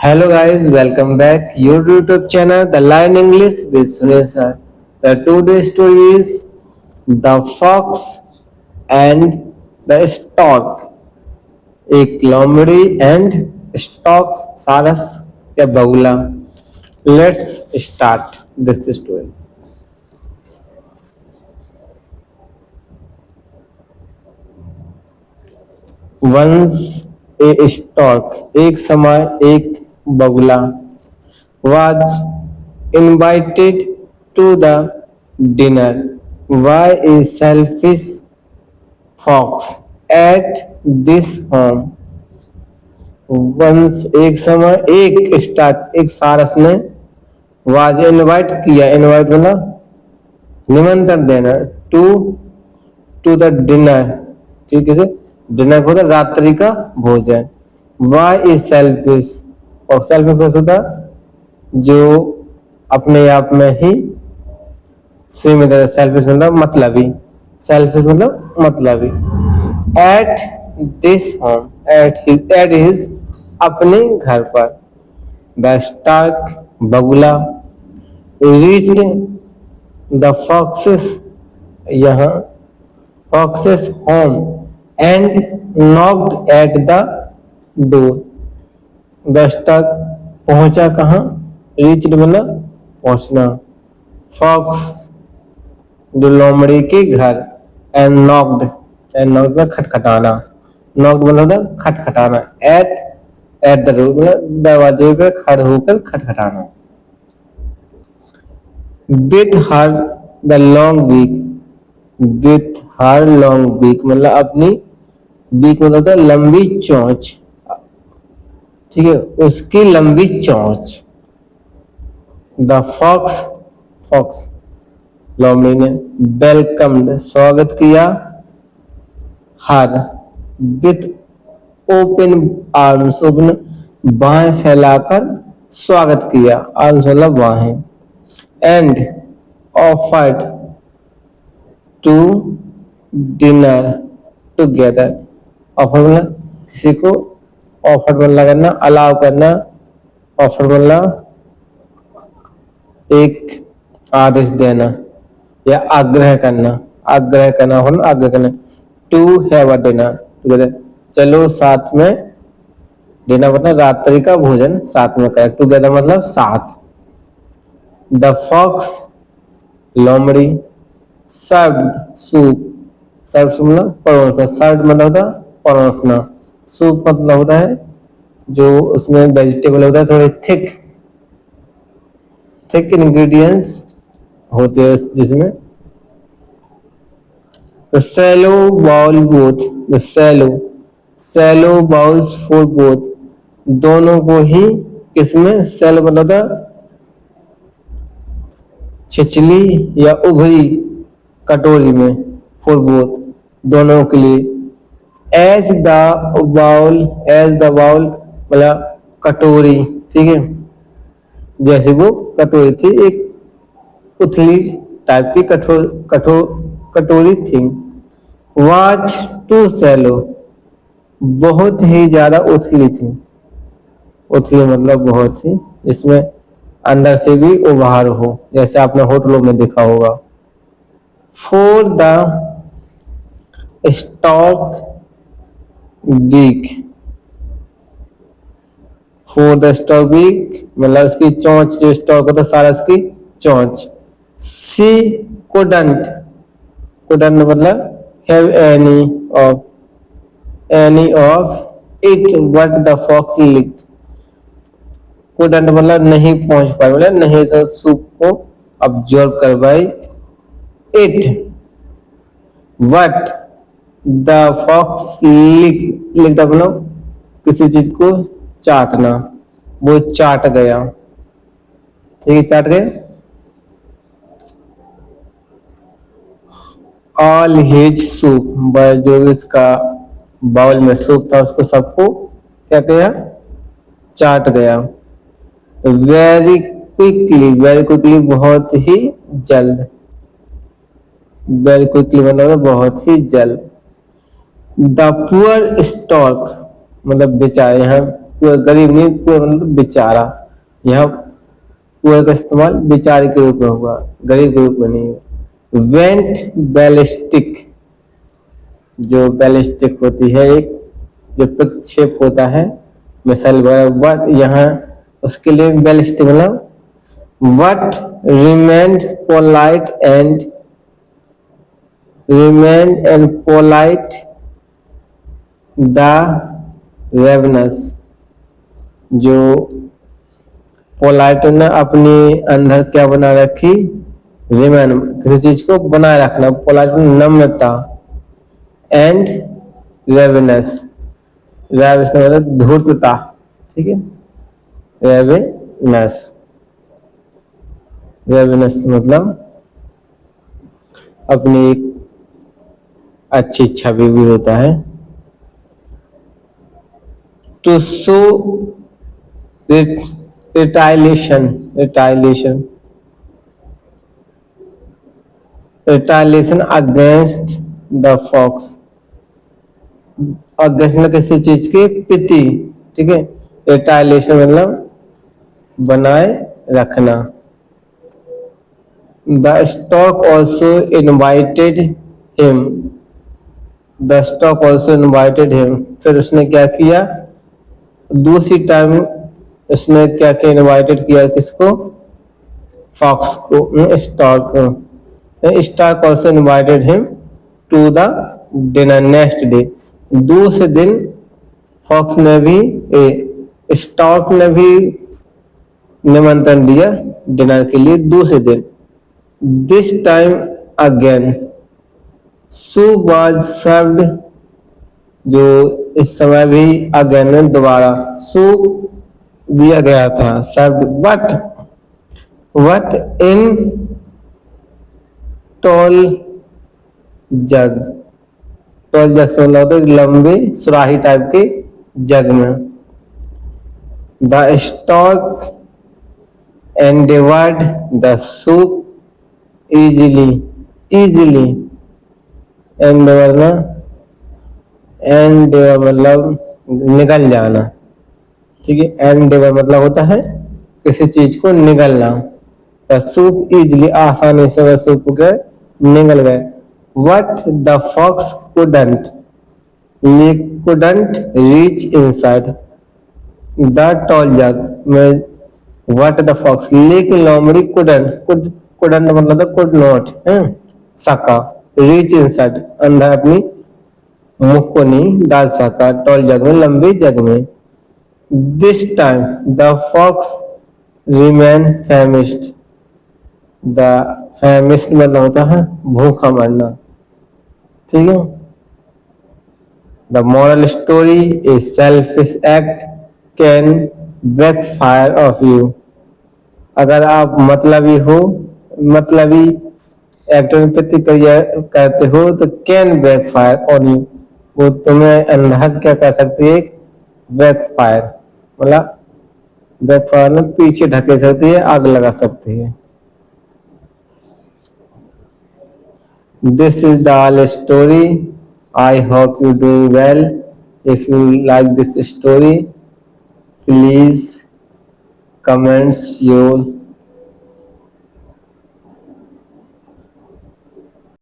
Hello guys, welcome back your YouTube channel The Learn English with Sunil sir. The today's story is The Fox and the Stork. एक लोमड़ी and stork सारस या बगुला. Let's start this story. Once a stork, एक समय एक बगुला was invited to the dinner by a selfish fox at this home. Once एक समय एक सारस ने was इनवाइट किया. इनवाइट मतलब निमंत्रण देना. टू द डिनर, ठीक है. डिनर को होता रात्रि का भोजन. Why is selfish. और सेल्फिश होता जो अपने आप में ही सीमित है. सेल्फिश मतलब मतलबी. सेल्फिश मतलब मतलबी. At this home, at his अपने घर पर. द स्टार्क बगुला रीच्ड द फॉक्सेस, यहाँ foxes home and knocked at the door. The stork पहुंचा कहाँ. रीच्ड मतलब पहुंचना. फॉक्स जो लोमड़ी के घर. एंड नॉक्ड मतलब खटखटाना. नॉक्ड मतलब खटखटाना. एट द डोर मतलब दरवाजे पर खड़े होकर खटखटाना. विथ हर द लॉन्ग बीक. विथ हर लॉन्ग बीक मतलब अपनी बीक मतलब होता है लंबी चोंच, ठीक है. उसकी लंबी चोंच. द फॉक्स लोमड़ी ने वेलकम्ड स्वागत किया. Her with open arms, open बाहें फैलाकर स्वागत किया. आर्म्स मतलब बाहें. And offered to dinner together. Offer मतलब किसी को ऑफर मतलब करना, अलाउ करना. ऑफर मतलब एक आदेश देना या आग्रह करना. आग्रह करना मतलब आग्रह करना. To have a dinner together, चलो साथ में. डिनर मतलब रात्रि का भोजन साथ में करें. टुगेदर मतलब साथ. द फॉक्स लोमड़ी सर्व्ड सूप. सर्व मतलब परोसना. सर्व मतलब होता है परोसना. सूप मतलब होता है जो उसमें वेजिटेबल होता है थोड़े थिक इंग्रेडिएंट्स होते हैं जिसमें. The shallow bowl both. The shallow bowls for both, दोनों को ही किसमें. सैलो मतलब होता छिछली या उभरी कटोरी में. फॉर बोथ दोनों के लिए. एज द बाउल मतलब कटोरी, ठीक है. जैसे वो कटोरी थी, एक उथली टाइप की कटोरी थी. वाच टू सैलो, बहुत ही ज्यादा उथली थी. उथली मतलब बहुत ही, इसमें अंदर से भी उभार हो, जैसे आपने होटलों में देखा होगा. For the stork beak. For the stork beak मतलब उसकी चोंच, जो स्टॉक होता है सारा इसकी चोंच. सी कुडंट मतलब have any of it what the fox licked. Couldn't मतलब नहीं पहुंच पाए, मतलब नहीं सूप को अब्जॉर्ब कर पाई. It what the fox licked मतलब किसी चीज को चाटना. वो चाट गया, ठीक है. चाट गए. ऑल हिज सूप, जो इसका बाउल में सूप था उसको सबको क्या किया. चाट गया. वेरी क्विकली बहुत ही जल्द. वेरी क्विकली मतलब बहुत ही जल्द. द पुअर स्टॉक मतलब बेचारे. यहाँ पुअर गरीब नहीं, पुअर मतलब बेचारा। यहाँ पुअर का इस्तेमाल बेचारे के रूप में हुआ, गरीब के रूप में नहीं हुआ। वेंट बैलिस्टिक, जो बैलिस्टिक होती है एक, जो प्रक्षेप होता है मिसाइल वगैरह, यहाँ उसके लिए बैलिस्टिक मतलब what remained polite and the ravenous, जो पोलाइट ने अपने अंदर क्या बना रखी, रिमेन किसी चीज को बनाए रखना, polite Namrata, and ravenous, ravenous मतलब धूर्तता, ठीक है, रेवेनस, रेवेनस मतलब अपनी एक अच्छी छवि भी होता है। To show retaliation, retaliation, retaliation against the fox, against में किसी चीज के प्रति, ठीक है, रिटाइलेशन मतलब बनाए रखना। The stork also invited him, the stork also invited him, फिर उसने क्या किया, दूसरी टाइम उसने क्या किया, इनवाइटेड किया किसको, फॉक्स को, स्टॉर्क को। Stork also invited him to the dinner next day, दूसरे दिन फॉक्स ने भी, स्टॉर्क ने भी निमंत्रण दिया डिनर के लिए दूसरे दिन। This time again soup was served, जो इस समय भी अगेन दोबारा सूप दिया गया था, served, but in tall jug, tall jug से मतलब होता है लंबे सुराही टाइप के जग में। The stork endeavoured the soup easily, easily, endeavour ना, एंडेवर मतलब निगल जाना, ठीक है, एंडेवर मतलब होता है किसी चीज को निगलना। सूप इजीली आसानी से वह सूप के निगल गए। But the fox couldn't, couldn't reach inside the tall jug में what the fox, लेकिन लोमड़ी couldn't मतलब could not सका, reach inside अंदर अपनी मुख को नहीं डाल सका, tall jug में लंबी जग में। this time the fox remained famished, the famished मतलब होता है भूखा मरना, ठीक है। The moral story is selfish act can backfire of you, अगर आप मतलबी हो, मतलबी एक्ट में प्रतिक्रिया करते हो तो कैन बैकफायर ऑन यू, वो तुम्हें अंदर क्या कर सकती है, बैकफायर मतलब बैकफायर में पीछे ढके सकती है, आग लगा सकती है। This is the all story. I hope you doing well. If you like this story, please comments your